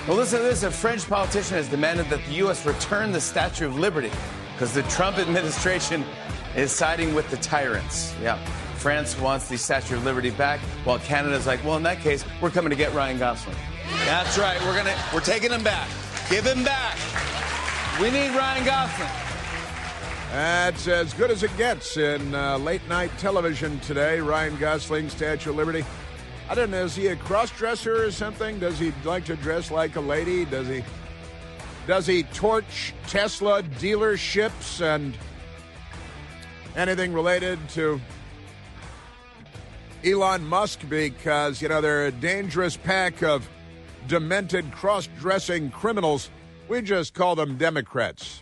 Well, listen to this. A French politician has demanded that the U.S. return the Statue of Liberty because the Trump administration is siding with the tyrants. Yeah. France wants the Statue of Liberty back, while Canada's like, well, in that case, we're coming to get Ryan Gosling. That's right. We're taking him back. Give him back. We need Ryan Gosling. That's as good as it gets in late-night television today. Ryan Gosling, Statue of Liberty. I don't know, is he a cross-dresser or something? Does he like to dress like a lady? Does he torch Tesla dealerships and anything related to Elon Musk? Because, you know, they're a dangerous pack of demented cross-dressing criminals. We just call them Democrats.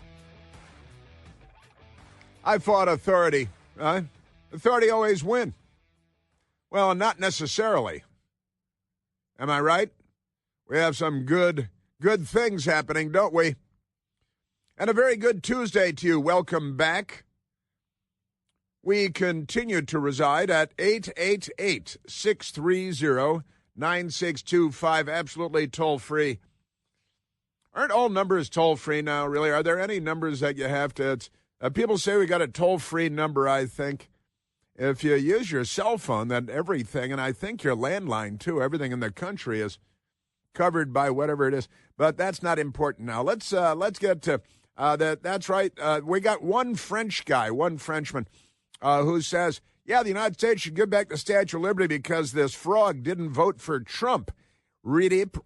I fought authority. Authority always win. Well, not necessarily. Am I right? We have some good things happening, don't we? And a very good Tuesday to you. Welcome back. We continue to reside at 888-630-9625, absolutely toll-free. Aren't all numbers toll-free now, really? Are there any numbers that you have to... people say we got a toll-free number, I think. If you use your cell phone, then everything, and I think your landline, too, everything in the country is covered by whatever it is. But that's not important now. Let's get to that. That's right. We got one Frenchman, who says, yeah, the United States should give back the Statue of Liberty because this frog didn't vote for Trump. Read it.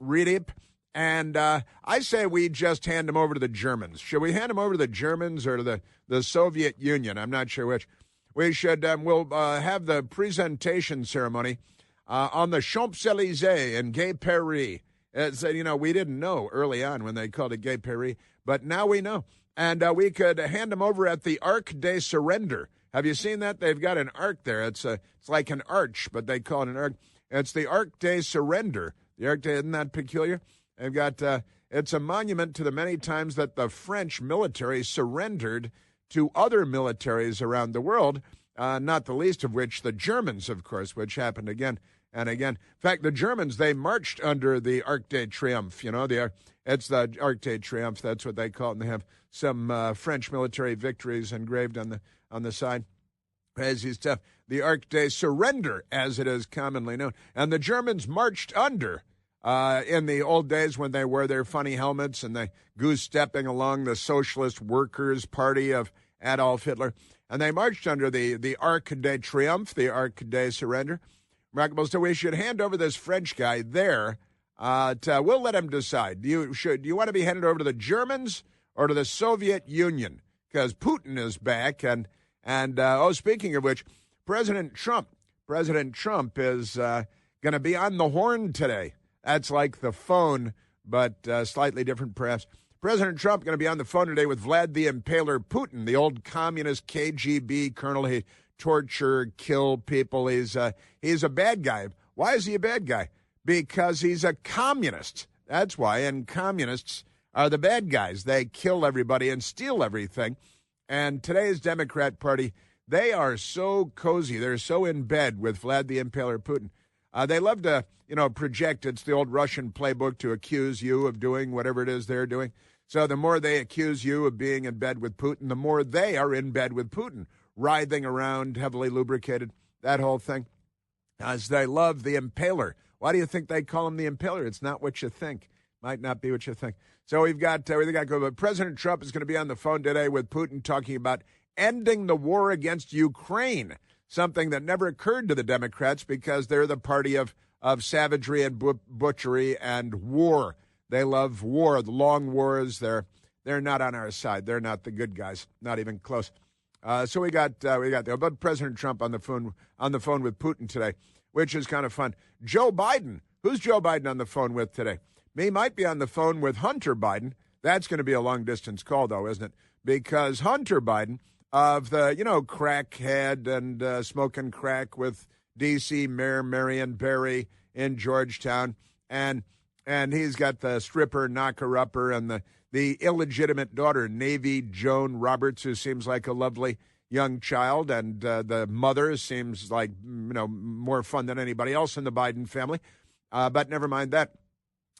And I say we just hand him over to the Germans. Should we hand him over to the Germans or to the Soviet Union? I'm not sure which. We should, we'll have the presentation ceremony on the Champs-Élysées in Gay Paris. You know, we didn't know early on when they called it Gay Paris, but now we know. And we could hand them over at the Arc de Surrender. Have you seen that? They've got an arc there. It's like an arch, but they call it an arc. It's the Arc de Surrender. The Arc de, isn't that peculiar? They've got, it's a monument to the many times that the French military surrendered to other militaries around the world, not the least of which the Germans, of course, which happened again and again. In fact, the Germans, they marched under the Arc de Triomphe. You know, it's the Arc de Triomphe. That's what they call it. And they have some French military victories engraved on the side. Crazy stuff. The Arc de Surrender, as it is commonly known. And the Germans marched under in the old days when they wore their funny helmets and they goose-stepping along the Socialist Workers' Party of Adolf Hitler. And they marched under the Arc de Triomphe, the Arc de Surrender. Remarkable. So we should hand over this French guy there. We'll let him decide. Do you want to be handed over to the Germans or to the Soviet Union? Because Putin is back. And speaking of which, President Trump is going to be on the horn today. That's like the phone, but slightly different perhaps. President Trump going to be on the phone today with Vlad the Impaler Putin, the old communist KGB colonel. He torture, kill people. He's a bad guy. Why is he a bad guy? Because he's a communist. That's why. And communists are the bad guys. They kill everybody and steal everything. And today's Democrat Party, they are so cozy. They're so in bed with Vlad the Impaler Putin. They love to, project. It's the old Russian playbook to accuse you of doing whatever it is they're doing. So the more they accuse you of being in bed with Putin, the more they are in bed with Putin, writhing around, heavily lubricated, that whole thing. As they love the Impaler. Why do you think they call him the Impaler? It's not what you think. Might not be what you think. So we've got to go. But President Trump is going to be on the phone today with Putin talking about ending the war against Ukraine, something that never occurred to the Democrats because they're the party of savagery and butchery and war. They love war, the long wars. They're not on our side. They're not the good guys, not even close. So we got but President Trump on the phone with Putin today, which is kind of fun. Joe Biden. Who's Joe Biden on the phone with today? He might be on the phone with Hunter Biden. That's going to be a long-distance call, though, isn't it? Because Hunter Biden of the, crackhead and smoking crack with D.C. Mayor Marion Barry in Georgetown, and he's got the stripper, knocker-upper, and the illegitimate daughter, Navy Joan Roberts, who seems like a lovely young child, and the mother seems like, more fun than anybody else in the Biden family. But never mind that.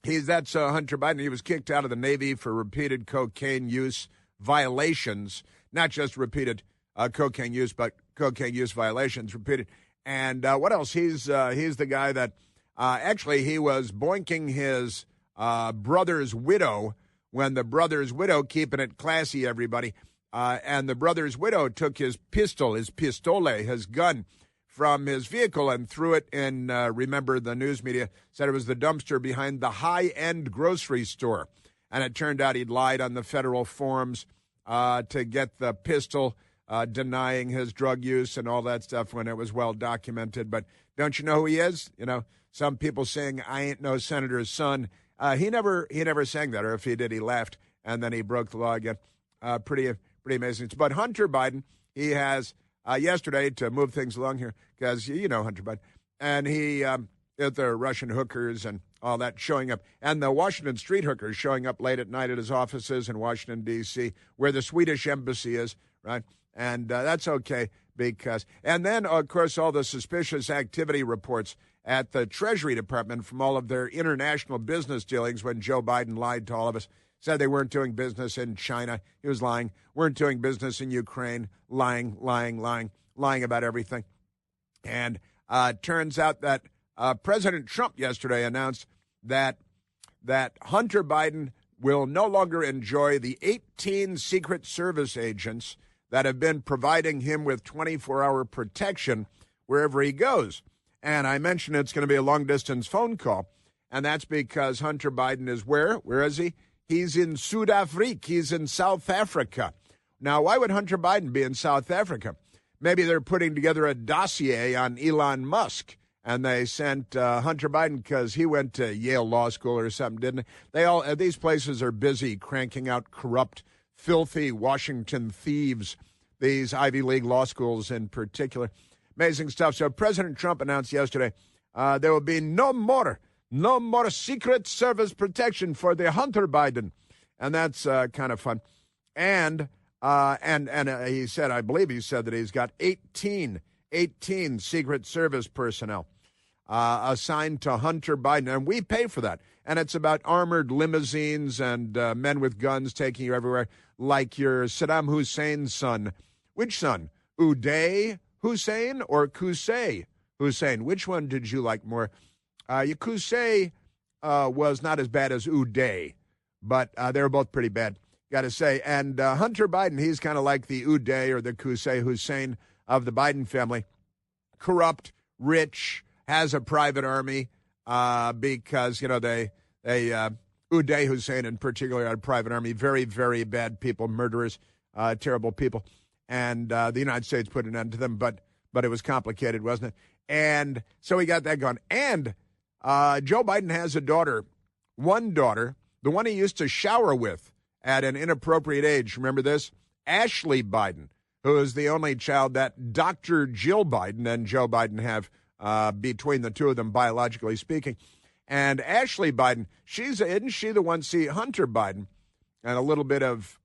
That's Hunter Biden. He was kicked out of the Navy for repeated cocaine use violations, not just repeated cocaine use, but cocaine use violations repeated. And what else? He's the guy that actually he was boinking his brother's widow when the brother's widow, keeping it classy, everybody, and the brother's widow took his pistol, his gun, from his vehicle and threw it in, remember the news media said it was the dumpster behind the high-end grocery store. And it turned out he'd lied on the federal forms to get the pistol, denying his drug use and all that stuff when it was well documented. But don't you know who he is? You know, some people saying, I ain't no senator's son. He never sang that, or if he did, he laughed, and then he broke the law again. Pretty amazing. But Hunter Biden, he has... yesterday, to move things along here, because you know Hunter Biden, and he, the Russian hookers and all that showing up, and the Washington street hookers showing up late at night at his offices in Washington, D.C., where the Swedish embassy is, right? And that's okay because, and then, of course, all the suspicious activity reports at the Treasury Department from all of their international business dealings when Joe Biden lied to all of us. Said they weren't doing business in China. He was lying. Weren't doing business in Ukraine. Lying about everything. And turns out that President Trump yesterday announced that Hunter Biden will no longer enjoy the 18 Secret Service agents that have been providing him with 24-hour protection wherever he goes. And I mentioned it's going to be a long-distance phone call, and that's because Hunter Biden is where? Where is he? He's in Zuid-Afrika. He's in South Africa. Now, why would Hunter Biden be in South Africa? Maybe they're putting together a dossier on Elon Musk, and they sent Hunter Biden because he went to Yale Law School or something, didn't they? These places are busy cranking out corrupt, filthy Washington thieves, these Ivy League law schools in particular. Amazing stuff. So President Trump announced yesterday there will be no more Secret Service protection for the Hunter Biden. And that's kind of fun. And he said, I believe he said that he's got 18 Secret Service personnel assigned to Hunter Biden. And we pay for that. And it's about armored limousines and men with guns taking you everywhere, like your Saddam Hussein's son. Which son? Uday Hussein or Qusay Hussein? Which one did you like more? Qusay was not as bad as Uday, but they were both pretty bad, got to say. And Hunter Biden, he's kind of like the Uday or the Qusay Hussein of the Biden family. Corrupt, rich, has a private army because, you know, they Uday Hussein in particular had a private army. Very, very bad people, murderers, terrible people. And the United States put an end to them, but it was complicated, wasn't it? And so we got that going. And Joe Biden has a daughter, one daughter, the one he used to shower with at an inappropriate age. Remember this? Ashley Biden, who is the only child that Dr. Jill Biden and Joe Biden have between the two of them, biologically speaking. And Ashley Biden, isn't she the one, see, Hunter Biden, and a little bit of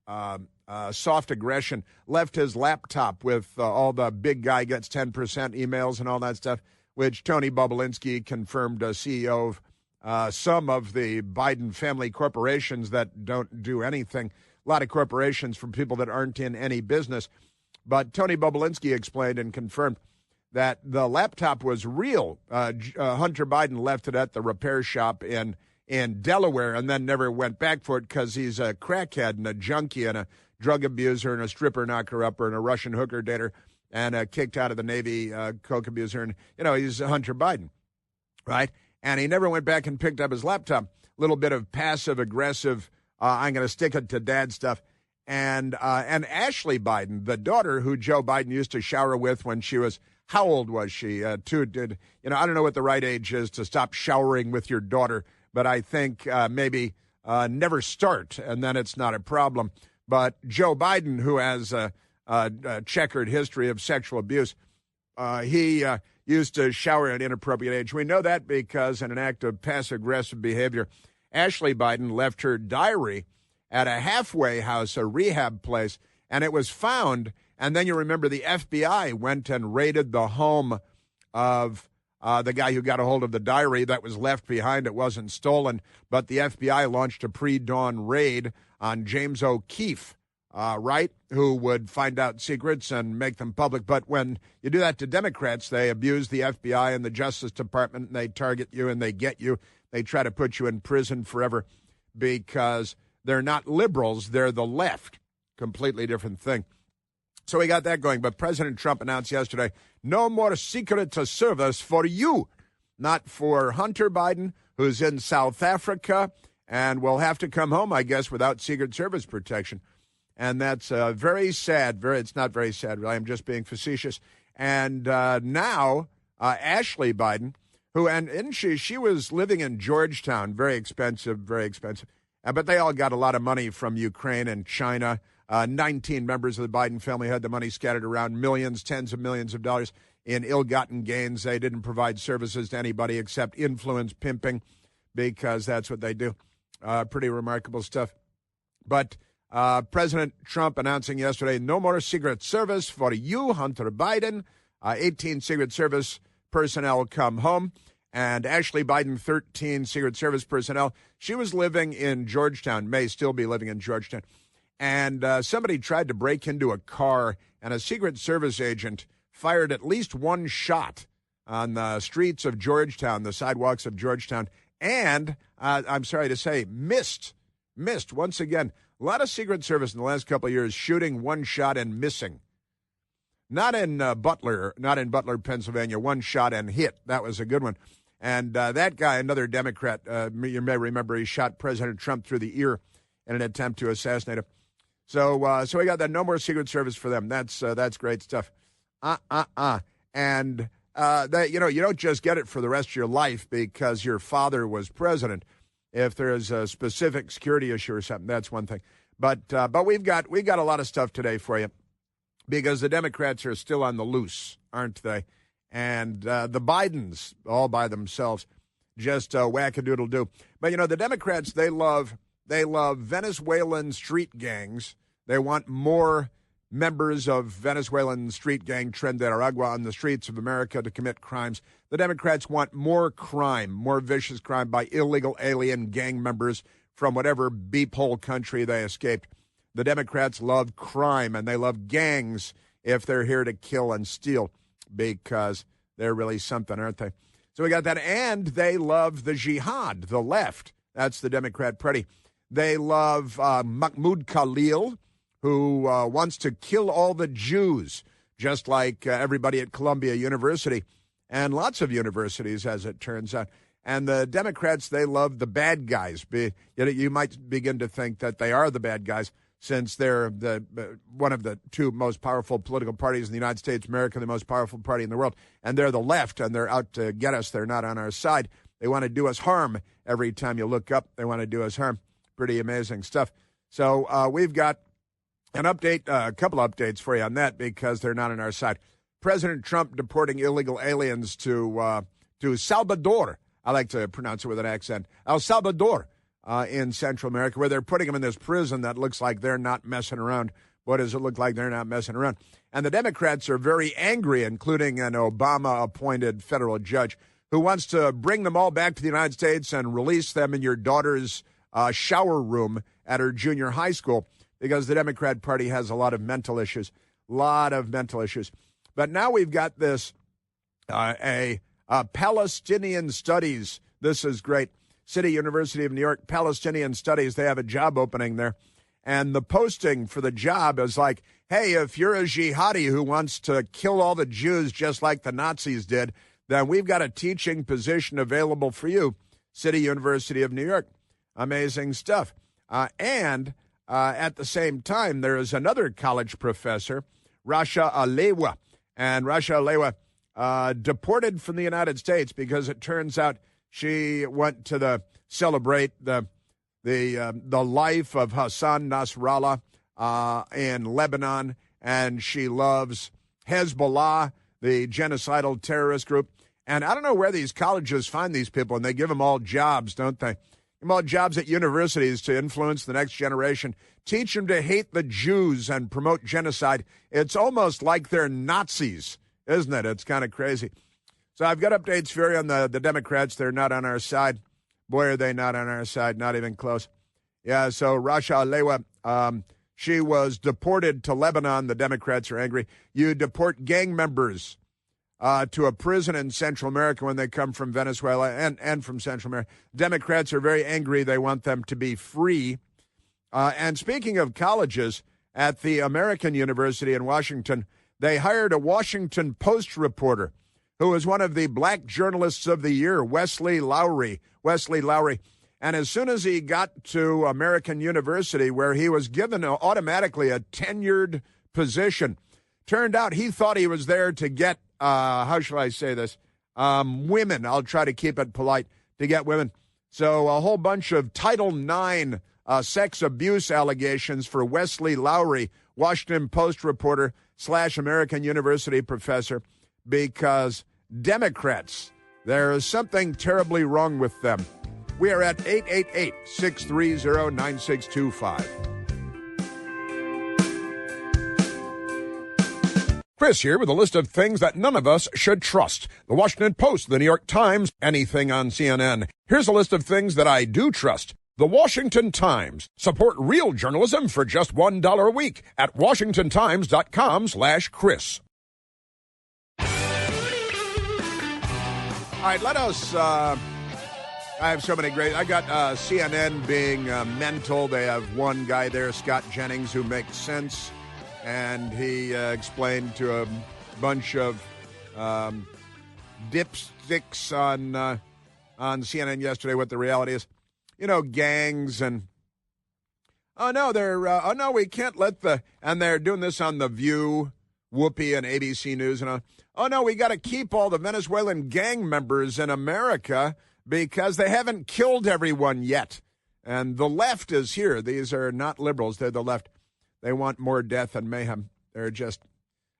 soft aggression, left his laptop with all the big guy gets 10% emails and all that stuff, which Tony Bobulinski confirmed, CEO of some of the Biden family corporations that don't do anything. A lot of corporations from people that aren't in any business. But Tony Bobulinski explained and confirmed that the laptop was real. Hunter Biden left it at the repair shop in Delaware and then never went back for it because he's a crackhead and a junkie and a drug abuser and a stripper knocker-upper and a Russian hooker dater and kicked out of the Navy coke abuser. And, you know, he's Hunter Biden, right? And he never went back and picked up his laptop. A little bit of passive-aggressive, I'm going to stick it to dad stuff. And Ashley Biden, the daughter who Joe Biden used to shower with when she was, how old was she? I don't know what the right age is to stop showering with your daughter, but I think maybe never start, and then it's not a problem. But Joe Biden, who has a checkered history of sexual abuse, he used to shower at an inappropriate age. We know that because in an act of passive-aggressive behavior, Ashley Biden left her diary at a halfway house, a rehab place, and it was found. And then you remember the FBI went and raided the home of the guy who got a hold of the diary that was left behind. It wasn't stolen, but the FBI launched a pre-dawn raid on James O'Keefe, right, who would find out secrets and make them public. But when you do that to Democrats, they abuse the FBI and the Justice Department, and they target you and they get you. They try to put you in prison forever because they're not liberals, they're the left. Completely different thing. So we got that going. But President Trump announced yesterday, no more Secret Service for you. Not for Hunter Biden, who's in South Africa and will have to come home, I guess, without Secret Service protection. And that's very sad. It's not very sad, really. I'm just being facetious. And now Ashley Biden, she was living in Georgetown, very expensive. But they all got a lot of money from Ukraine and China. 19 members of the Biden family had the money scattered around, millions, tens of millions of dollars in ill-gotten gains. They didn't provide services to anybody except influence pimping, because that's what they do. Pretty remarkable stuff. But President Trump announcing yesterday, no more Secret Service for you, Hunter Biden. 18 Secret Service personnel come home. And Ashley Biden, 13 Secret Service personnel. She was living in Georgetown, may still be living in Georgetown. And somebody tried to break into a car, and a Secret Service agent fired at least one shot on the streets of Georgetown, the sidewalks of Georgetown, and, I'm sorry to say, missed once again. A lot of Secret Service in the last couple of years shooting one shot and missing. Not in Butler, Pennsylvania, one shot and hit. That was a good one. And that guy, another Democrat, you may remember, he shot President Trump through the ear in an attempt to assassinate him. So we got that. No more Secret Service for them. That's great stuff. And that, you don't just get it for the rest of your life because your father was president. If there is a specific security issue or something, that's one thing. But we've got a lot of stuff today for you, because the Democrats are still on the loose, aren't they? And the Bidens, all by themselves, just whack-a-doodle-do. But the Democrats, they love Venezuelan street gangs. They want more members of Venezuelan street gang Tren de Aragua on the streets of America to commit crimes. The Democrats want more crime, more vicious crime by illegal alien gang members from whatever beep-hole country they escaped. The Democrats love crime, and they love gangs if they're here to kill and steal, because they're really something, aren't they? So we got that. And they love the jihad, the left. That's the Democrat Party. They love Mahmoud Khalil, who wants to kill all the Jews, just like everybody at Columbia University and lots of universities, as it turns out. And the Democrats, they love the bad guys. You might begin to think that they are the bad guys, since they're one of the two most powerful political parties in the United States of America, the most powerful party in the world. And they're the left, and they're out to get us. They're not on our side. They want to do us harm. Every time you look up, they want to do us harm. Pretty amazing stuff. So we've got an update, a couple updates for you on that, because they're not on our side. President Trump deporting illegal aliens to Salvador. I like to pronounce it with an accent. El Salvador in Central America, where they're putting them in this prison that looks like they're not messing around. What does it look like they're not messing around? And the Democrats are very angry, including an Obama-appointed federal judge who wants to bring them all back to the United States and release them in your daughter's shower room at her junior high school, because the Democrat Party has a lot of mental issues. But now we've got this, Palestinian Studies. This is great. City University of New York, Palestinian Studies. They have a job opening there. And the posting for the job is like, hey, if you're a jihadi who wants to kill all the Jews just like the Nazis did, then we've got a teaching position available for you. City University of New York. Amazing stuff. And at the same time, there is another college professor, Rasha Alewa. And Rasha Alewa deported from the United States because it turns out she went to celebrate the life of Hassan Nasrallah in Lebanon, and she loves Hezbollah, the genocidal terrorist group. And I don't know where these colleges find these people, and they give them all jobs, don't they? Give them all jobs at universities to influence the next generation, teach them to hate the Jews and promote genocide. It's almost like they're Nazis, isn't it? It's kind of crazy. So I've got updates for you on the Democrats. They're not on our side. Boy, are they not on our side. Not even close. Yeah, so Rasha Lewa, she was deported to Lebanon. The Democrats are angry. You deport gang members to a prison in Central America when they come from Venezuela and from Central America. Democrats are very angry. They want them to be free. And speaking of colleges, at the American University in Washington, they hired a Washington Post reporter who was one of the Black Journalists of the Year, Wesley Lowery. And as soon as he got to American University, where he was given automatically a tenured position, turned out he thought he was there to get, how shall I say this, women. I'll try to keep it polite, to get women. So a whole bunch of Title IX sex abuse allegations for Wesley Lowery, Washington Post reporter / American University professor, because Democrats, there is something terribly wrong with them. We are at 888-630-9625. Chris here with a list of things that none of us should trust. The Washington Post, the New York Times, anything on CNN. Here's a list of things that I do trust. The Washington Times. Support real journalism for just $1 a week at washingtontimes.com/Chris. All right, let us, I have so many great, I got CNN being mental. They have one guy there, Scott Jennings, who makes sense. And he explained to a bunch of dipsticks on CNN yesterday what the reality is. You know, gangs and, we can't let and they're doing this on The View, Whoopi, and ABC News. And we got to keep all the Venezuelan gang members in America because they haven't killed everyone yet. And the left is here. These are not liberals. They're the left. They want more death and mayhem. They're just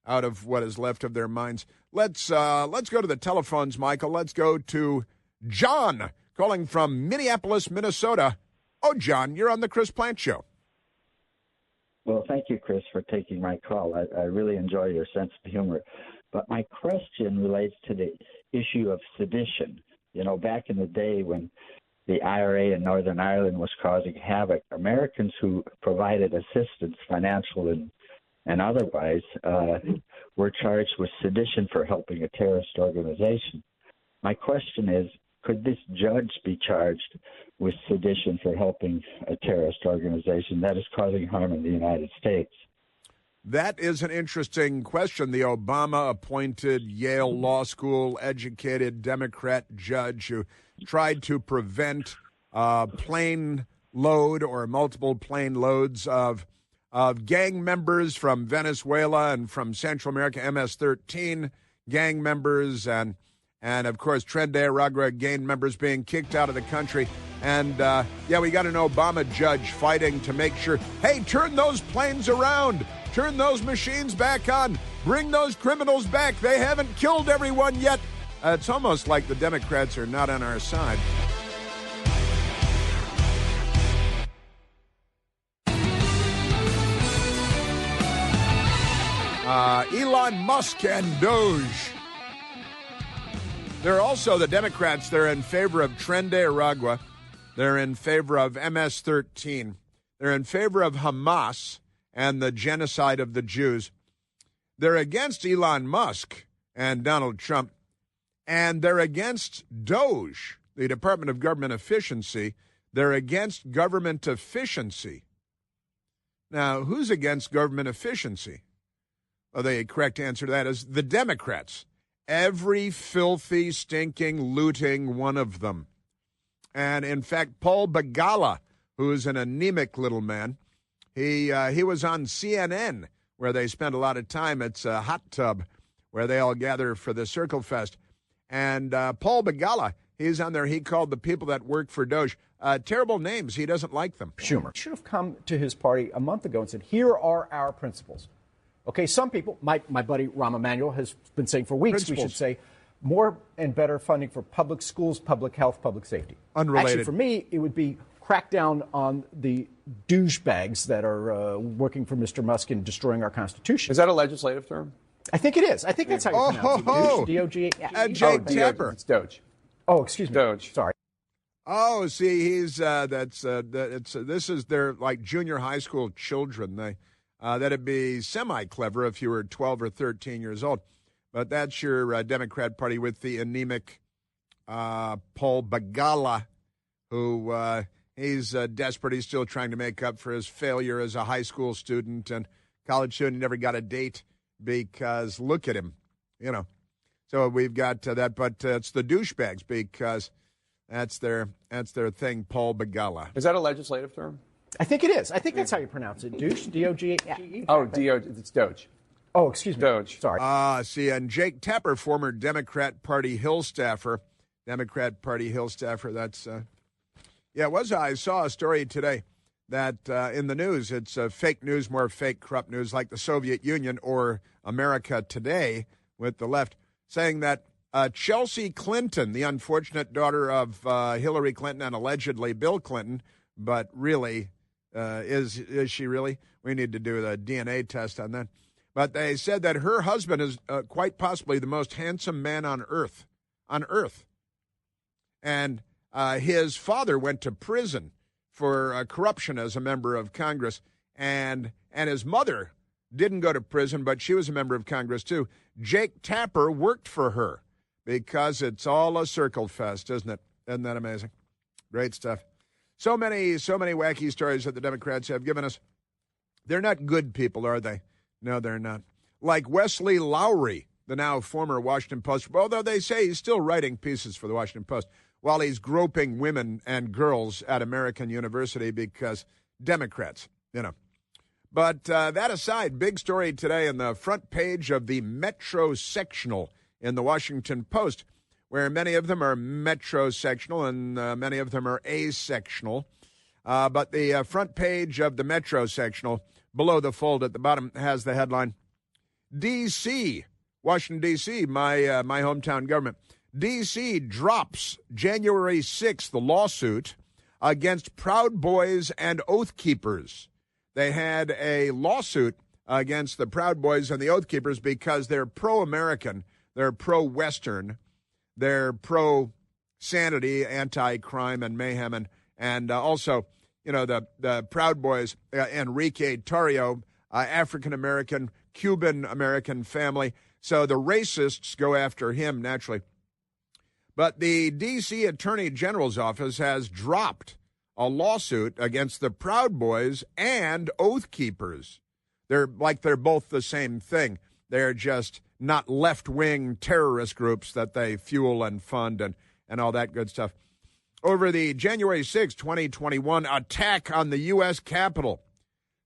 out of what is left of their minds. Let's go to the telephones, Michael. Let's go to John, calling from Minneapolis, Minnesota. Oh, John, you're on the Chris Plante Show. Well, thank you, Chris, for taking my call. I really enjoy your sense of humor. But my question relates to the issue of sedition. You know, back in the day when the IRA in Northern Ireland was causing havoc, Americans who provided assistance, financial and otherwise, were charged with sedition for helping a terrorist organization. My question is, could this judge be charged with sedition for helping a terrorist organization that is causing harm in the United States? That is an interesting question. The Obama-appointed Yale Law School educated Democrat judge who tried to prevent plane load or multiple plane loads of gang members from Venezuela and from Central America, MS-13 gang members, and of course, Tren de Aragua gang members being kicked out of the country. And, we got an Obama judge fighting to make sure, hey, turn those planes around. Turn those machines back on. Bring those criminals back. They haven't killed everyone yet. It's almost like the Democrats are not on our side. Elon Musk and Doge. They're also the Democrats. They're in favor of Tren de Aragua. They're in favor of MS-13. They're in favor of Hamas and the genocide of the Jews. They're against Elon Musk and Donald Trump, and they're against DOGE, the Department of Government Efficiency. They're against government efficiency. Now, who's against government efficiency? Well, the correct answer to that is the Democrats. Every filthy, stinking, looting one of them. And, in fact, Paul Begala, who is an anemic little man, he was on CNN, where they spent a lot of time. It's a hot tub where they all gather for the Circle Fest. And Paul Begala, he's on there. He called the people that work for Doge terrible names. He doesn't like them. Schumer should have come to his party a month ago and said, here are our principles. Okay, some people, my buddy Rahm Emanuel has been saying for weeks, we should say more and better funding for public schools, public health, public safety. Unrelated. Actually, for me, it would be crack down on the douchebags that are working for Mr. Musk and destroying our Constitution. Is that a legislative term? I think it is. I think that's how you pronounce it. Douche, D-O-G-E. Jake Tapper. It's Doge. Oh, excuse me. Doge. Sorry. Oh, see, he's this is their like junior high school children. That'd be semi-clever if you were 12 or 13 years old. But that's your Democrat Party with the anemic Paul Begala, who he's desperate. He's still trying to make up for his failure as a high school student and college student. Never got a date because look at him, you know. So we've got that, but it's the douchebags because that's their thing, Paul Begala. Is that a legislative term? I think it is. I think that's how you pronounce it. Douche, D-O-G-E. Oh, it's Doge. Oh, excuse me. Doge. Sorry. See, and Jake Tapper, former Democrat Party Hill staffer. That's, it was. I saw a story today that in the news, it's fake news, more fake, corrupt news, like the Soviet Union or America Today with the left, saying that Chelsea Clinton, the unfortunate daughter of Hillary Clinton and allegedly Bill Clinton, but really, is she really? We need to do the DNA test on that. But they said that her husband is quite possibly the most handsome man on earth. And his father went to prison for corruption as a member of Congress. And his mother didn't go to prison, but she was a member of Congress too. Jake Tapper worked for her because it's all a circle fest, isn't it? Isn't that amazing? Great stuff. So many wacky stories that the Democrats have given us. They're not good people, are they? No, they're not. Like Wesley Lowery, the now former Washington Post, although they say he's still writing pieces for the Washington Post while he's groping women and girls at American University because Democrats, you know. But that aside, big story today in the front page of the Metro Sectional in the Washington Post, where many of them are metrosectional and many of them are asectional. But the front page of the Metrosectional, below the fold at the bottom, has the headline, D.C., Washington, D.C., my hometown government. D.C. drops January 6th the lawsuit against Proud Boys and Oath Keepers. They had a lawsuit against the Proud Boys and the Oath Keepers because they're pro-American, they're pro-Western, they're pro-sanity, anti-crime and mayhem, and also, you know, the Proud Boys, Enrique Tarrio, African-American, Cuban-American family. So the racists go after him, naturally. But the D.C. Attorney General's office has dropped a lawsuit against the Proud Boys and Oath Keepers. They're both the same thing. They're just not left-wing terrorist groups that they fuel and fund and all that good stuff. Over the January 6, 2021 attack on the U.S. Capitol,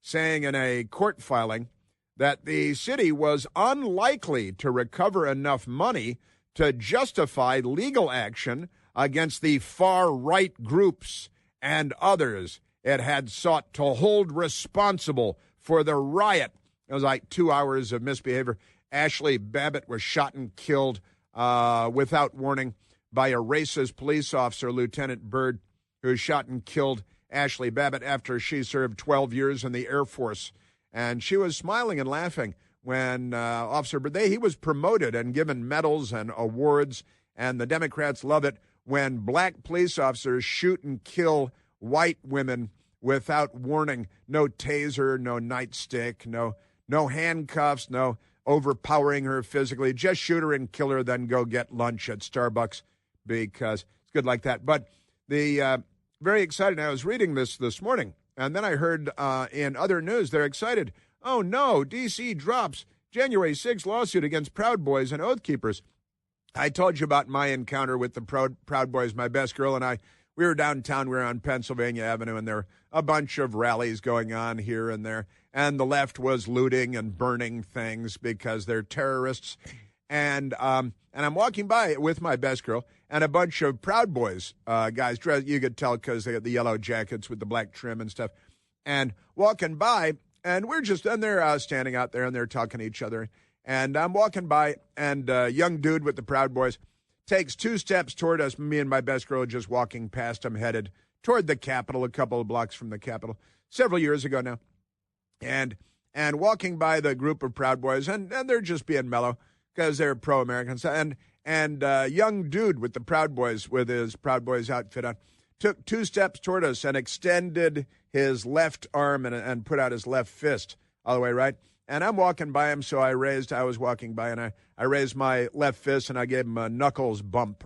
saying in a court filing that the city was unlikely to recover enough money to justify legal action against the far-right groups and others it had sought to hold responsible for the riot. It was like 2 hours of misbehavior. Ashley Babbitt was shot and killed without warning by a racist police officer, Lieutenant Byrd, who shot and killed Ashley Babbitt after she served 12 years in the Air Force. And she was smiling and laughing when Officer Byrd, he was promoted and given medals and awards, and the Democrats love it when black police officers shoot and kill white women without warning. No taser, no nightstick, no handcuffs, no overpowering her physically. Just shoot her and kill her, then go get lunch at Starbucks because it's good like that. But the very excited. I was reading this morning, and then I heard in other news they're excited. Oh, no, D.C. drops January 6th lawsuit against Proud Boys and Oath Keepers. I told you about my encounter with the Proud Boys. My best girl and I, we were downtown. We were on Pennsylvania Avenue, and there were a bunch of rallies going on here and there. And the left was looting and burning things because they're terrorists. And I'm walking by with my best girl, and a bunch of Proud Boys guys dressed. You could tell because they got the yellow jackets with the black trim and stuff. And walking by, and we're just, and they're standing out there, and they're talking to each other. And I'm walking by, and a young dude with the Proud Boys takes 2 steps toward us. Me and my best girl just walking past him, headed toward the Capitol, a couple of blocks from the Capitol, several years ago now. And and walking by the group of Proud Boys, and they're just being mellow because they're pro-Americans, and young dude with the Proud Boys, with his Proud Boys outfit on, took 2 steps toward us and extended his left arm and put out his left fist all the way right. And I'm walking by him, so I was walking by, and I raised my left fist, and I gave him a knuckles bump,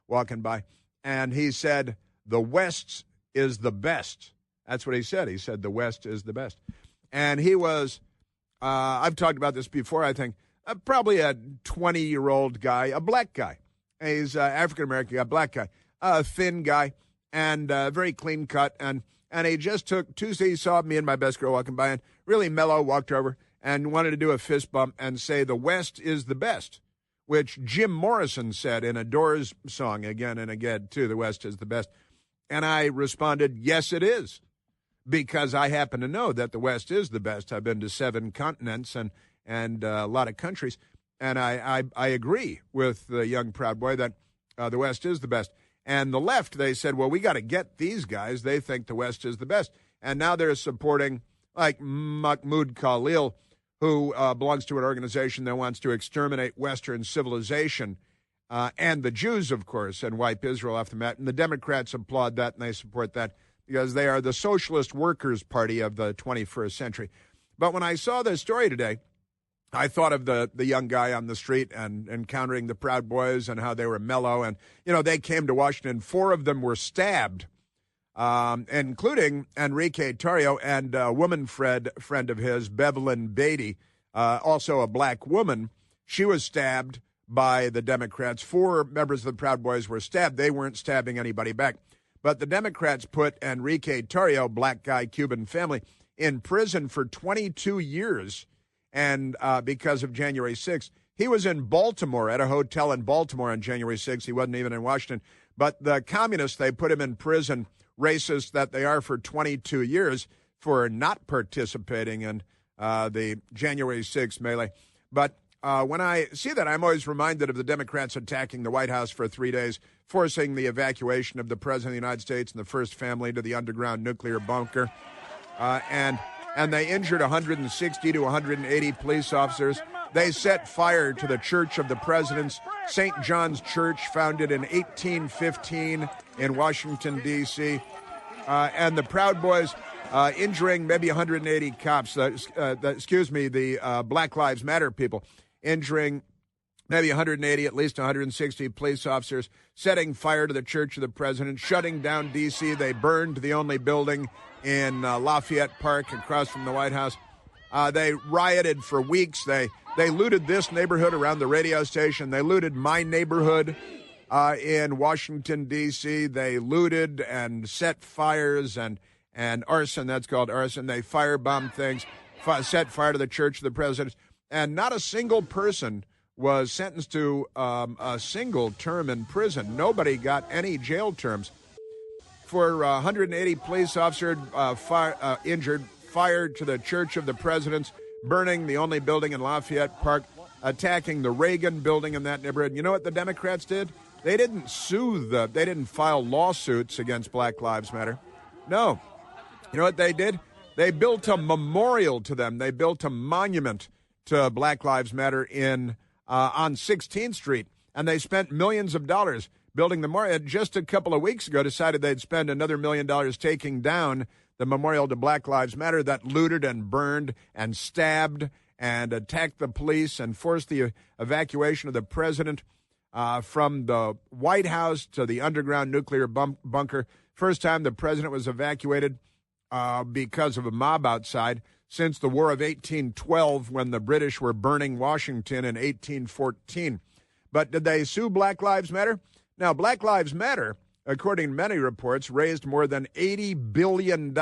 walking by. And he said, "The West is the best." That's what he said. He said, "The West is the best." And he was, I've talked about this before, I think, probably a 20-year-old guy, a black guy. He's African-American guy, black guy, a thin guy, and very clean cut. And he just took Tuesday. He saw me and my best girl walking by, and really mellow, walked over and wanted to do a fist bump and say, "The West is the best," which Jim Morrison said in a Doors song again and again, too, "The West is the best." And I responded, "Yes, it is," because I happen to know that the West is the best. I've been to 7 continents and a lot of countries, and I agree with the young Proud Boy that the West is the best. And the left, they said, well, we got to get these guys. They think the West is the best. And now they're supporting, like, Mahmoud Khalil, who belongs to an organization that wants to exterminate Western civilization and the Jews, of course, and wipe Israel off the map. And the Democrats applaud that, and they support that because they are the Socialist Workers' Party of the 21st century. But when I saw this story today, I thought of the young guy on the street and encountering the Proud Boys and how they were mellow. And, they came to Washington. 4 of them were stabbed, including Enrique Tarrio and a woman friend of his, Bevelyn Beatty, also a black woman. She was stabbed by the Democrats. 4 members of the Proud Boys were stabbed. They weren't stabbing anybody back. But the Democrats put Enrique Tarrio, black guy, Cuban family, in prison for 22 years. And because of January 6th, he was in Baltimore, at a hotel in Baltimore on January 6th. He wasn't even in Washington. But the communists, they put him in prison, racist that they are, for 22 years for not participating in the January 6th melee. But when I see that, I'm always reminded of the Democrats attacking the White House for 3 days, forcing the evacuation of the President of the United States and the first family to the underground nuclear bunker. And they injured 160 to 180 police officers. They set fire to the Church of the Presidents, St. John's Church, founded in 1815 in Washington, D.C. And the Proud Boys injuring maybe 180 cops, the Black Lives Matter people, injuring maybe 180, at least 160 police officers, setting fire to the Church of the President, shutting down D.C. They burned the only building in Lafayette Park across from the White House. They rioted for weeks. They looted this neighborhood around the radio station. They looted my neighborhood in Washington, D.C. They looted and set fires and arson. That's called arson. They firebombed things, set fire to the Church of the President. And not a single person was sentenced to a single term in prison. Nobody got any jail terms. For 180 police officers injured, fired to the Church of the Presidents, burning the only building in Lafayette Park, attacking the Reagan building in that neighborhood. You know what the Democrats did? They didn't they didn't file lawsuits against Black Lives Matter. No. You know what they did? They built a memorial to them. They built a monument to Black Lives Matter on 16th Street, and they spent millions of dollars building the memorial. Just a couple of weeks ago, decided they'd spend another $1 million taking down the memorial to Black Lives Matter that looted and burned and stabbed and attacked the police and forced the evacuation of the president from the White House to the underground nuclear bunker. First time the president was evacuated because of a mob outside since the War of 1812, when the British were burning Washington in 1814. But did they sue Black Lives Matter? Now, Black Lives Matter, according to many reports, raised more than $80 billion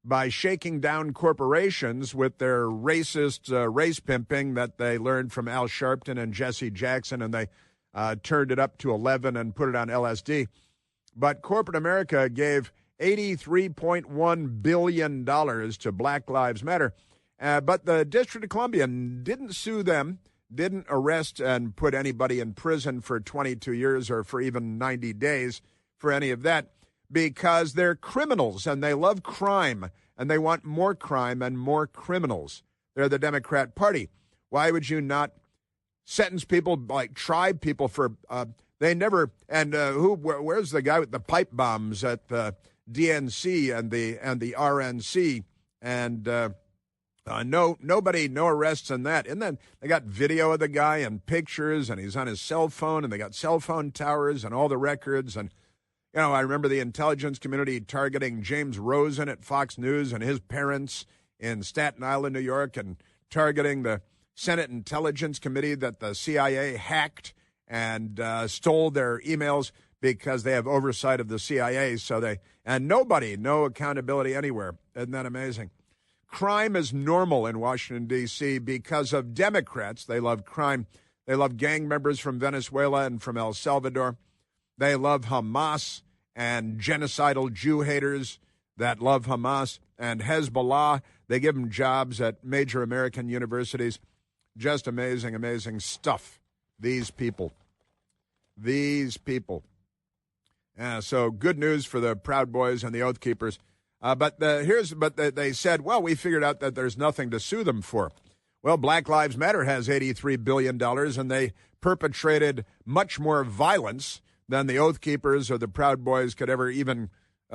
by shaking down corporations with their racist race pimping that they learned from Al Sharpton and Jesse Jackson, and they turned it up to 11 and put it on LSD. But corporate America gave $83.1 billion to Black Lives Matter. But the District of Columbia didn't sue them, didn't arrest and put anybody in prison for 22 years or for even 90 days for any of that, because they're criminals and they love crime and they want more crime and more criminals. They're the Democrat Party. Why would you not sentence people, like try people for, they never, and where's the guy with the pipe bombs at the DNC and the RNC, and no arrests in that. And then they got video of the guy and pictures, and he's on his cell phone, and they got cell phone towers and all the records. And, you know, I remember the intelligence community targeting James Rosen at Fox News and his parents in Staten Island, New York, and targeting the Senate Intelligence Committee that the CIA hacked and stole their emails because they have oversight of the CIA. No accountability anywhere. Isn't that amazing? Crime is normal in Washington, D.C. because of Democrats. They love crime. They love gang members from Venezuela and from El Salvador. They love Hamas and genocidal Jew haters that love Hamas and Hezbollah. They give them jobs at major American universities. Just amazing, amazing stuff. These people. So good news for the Proud Boys and the Oath Keepers. But they said, well, we figured out that there's nothing to sue them for. Well, Black Lives Matter has $83 billion, and they perpetrated much more violence than the Oath Keepers or the Proud Boys could ever even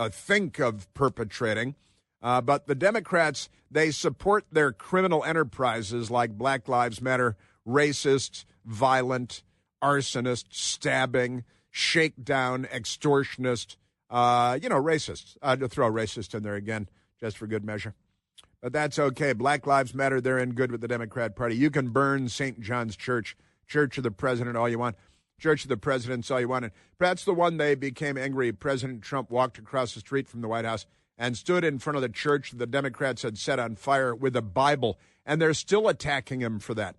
think of perpetrating. But the Democrats, they support their criminal enterprises like Black Lives Matter, racist, violent, arsonist, stabbing, shakedown, extortionist, racists. To throw racist in there again, just for good measure. But that's okay. Black Lives Matter, they're in good with the Democrat Party. You can burn St. John's Church, Church of the President, all you want. Church of the President's all you want. And that's the one they became angry. President Trump walked across the street from the White House and stood in front of the church the Democrats had set on fire with a Bible, and they're still attacking him for that.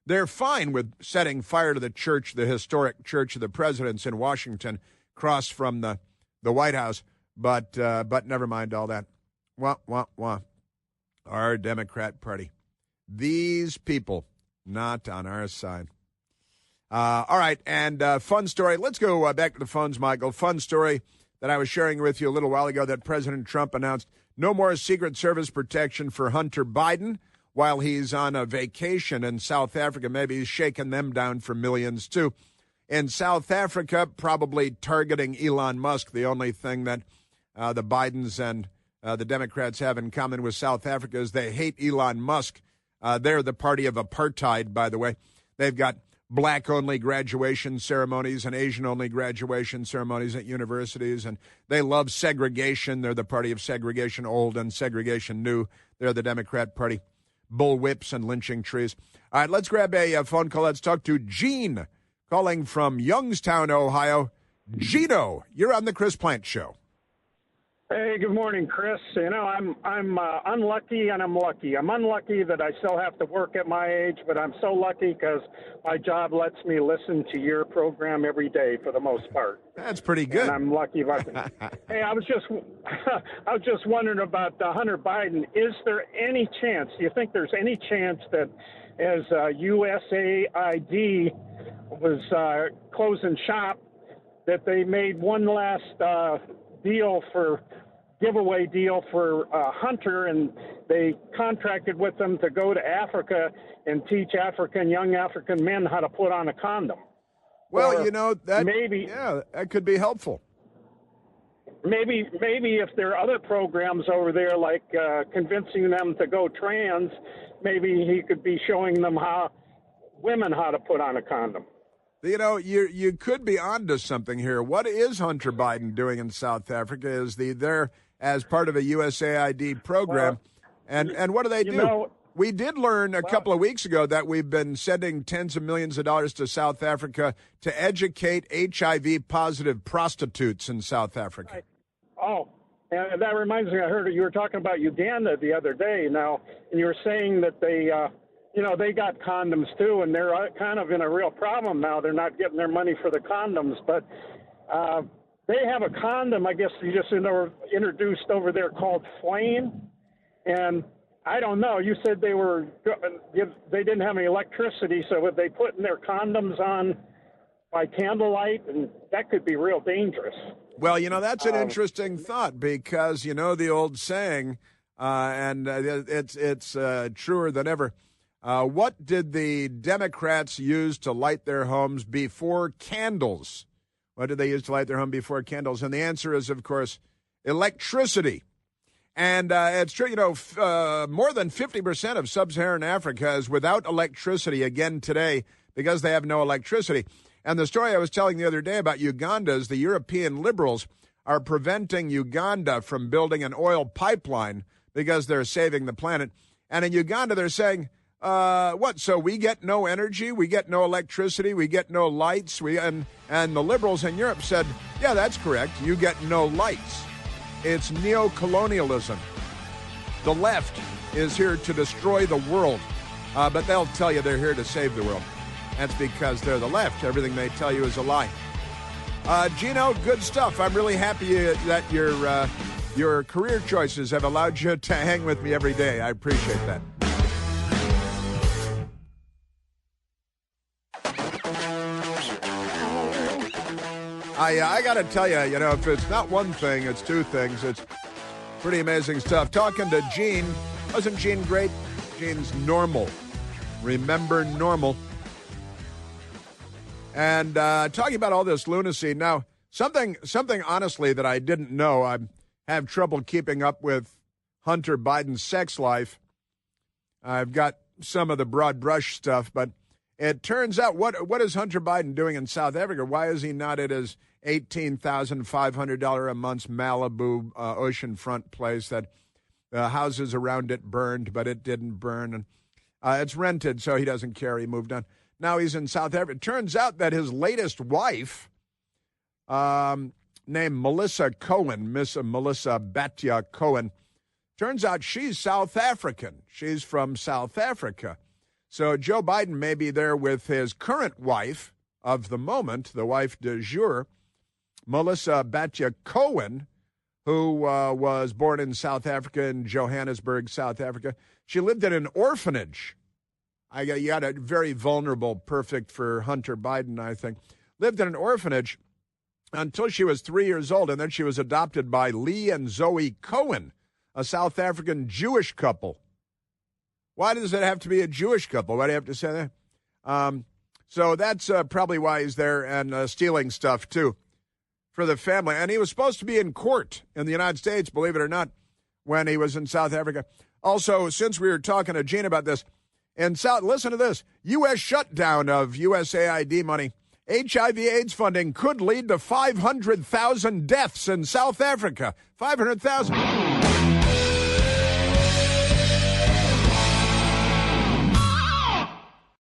They're fine with setting fire to the church, the historic Church of the Presidents in Washington, across from the White House, but never mind all that. Wah, wah, wah. Our Democrat Party. These people not on our side. All right, and fun story. Let's go back to the phones, Michael. Fun story that I was sharing with you a little while ago that President Trump announced no more Secret Service protection for Hunter Biden while he's on a vacation in South Africa. Maybe he's shaking them down for millions, too. In South Africa, probably targeting Elon Musk, the only thing that the Bidens and the Democrats have in common with South Africa is they hate Elon Musk. They're the party of apartheid, by the way. They've got black-only graduation ceremonies and Asian-only graduation ceremonies at universities, and they love segregation. They're the party of segregation old and segregation new. They're the Democrat Party. Bullwhips and lynching trees. All right, let's grab a phone call. Let's talk to Gene, calling from Youngstown, Ohio. Gino, you're on the Chris Plante Show. Hey, good morning, Chris. You know, I'm unlucky and I'm lucky. I'm unlucky that I still have to work at my age, but I'm so lucky because my job lets me listen to your program every day for the most part. That's pretty good. And I'm lucky about that. Hey, I was just wondering about Hunter Biden. Is there any chance? Do you think there's any chance that as USAID was closing shop, that they made one last giveaway deal for Hunter, and they contracted with them to go to Africa and teach young African men how to put on a condom? Well, or that could be helpful. Maybe if there are other programs over there, like convincing them to go trans, maybe he could be showing them women how to put on a condom. You know, you could be onto something here. What is Hunter Biden doing in South Africa? Is there as part of a USAID program? And what do they do? We did learn a couple of weeks ago that we've been sending tens of millions of dollars to South Africa to educate HIV-positive prostitutes in South Africa. Right. Oh, and that reminds me, I heard you were talking about Uganda the other day now, and you were saying that they got condoms too, and they're kind of in a real problem now. They're not getting their money for the condoms, but they have a condom, I guess you just introduced over there, called Flame. And I don't know, you said they didn't have any electricity, so would they putting their condoms on by candlelight, and that could be real dangerous. Well, that's an interesting thought because, the old saying, and it's truer than ever. What did the Democrats use to light their homes before candles? What did they use to light their home before candles? And the answer is, of course, electricity. And it's true, more than 50% of sub-Saharan Africa is without electricity again today because they have no electricity. And the story I was telling the other day about Uganda is the European liberals are preventing Uganda from building an oil pipeline because they're saving the planet. And in Uganda, they're saying, what? So we get no energy, we get no electricity, we get no lights. And the liberals in Europe said, yeah, that's correct. You get no lights. It's neocolonialism. The left is here to destroy the world, but they'll tell you they're here to save the world. That's because they're the left. Everything they tell you is a lie. Gino, good stuff. I'm really happy that your career choices have allowed you to hang with me every day. I appreciate that. I got to tell you, if it's not one thing, it's two things. It's pretty amazing stuff. Talking to Gene. Wasn't Gene great? Gene's normal. Remember normal. And talking about all this lunacy. Now, something honestly that I didn't know. I have trouble keeping up with Hunter Biden's sex life. I've got some of the broad brush stuff, but it turns out, what is Hunter Biden doing in South Africa? Why is he not at his $18,500 a month Malibu oceanfront place that the houses around it burned, but it didn't burn? And it's rented, so he doesn't care. He moved on. Now he's in South Africa. It turns out that his latest wife, named Melissa Cohen, Miss Melissa Batia Cohen, turns out she's South African. She's from South Africa. So Joe Biden may be there with his current wife of the moment, the wife de jour, Melissa Batia Cohen, who was born in South Africa, in Johannesburg, South Africa. She lived in an orphanage. You got a very vulnerable, perfect for Hunter Biden, I think. Lived in an orphanage until she was 3 years old, and then she was adopted by Lee and Zoe Cohen, a South African Jewish couple. Why does it have to be a Jewish couple? Why do you have to say that? So that's probably why he's there and stealing stuff, too, for the family. And he was supposed to be in court in the United States, believe it or not, when he was in South Africa. Also, since we were talking to Gene about this, listen to this, U.S. shutdown of USAID money. HIV/AIDS funding could lead to 500,000 deaths in South Africa. 500,000.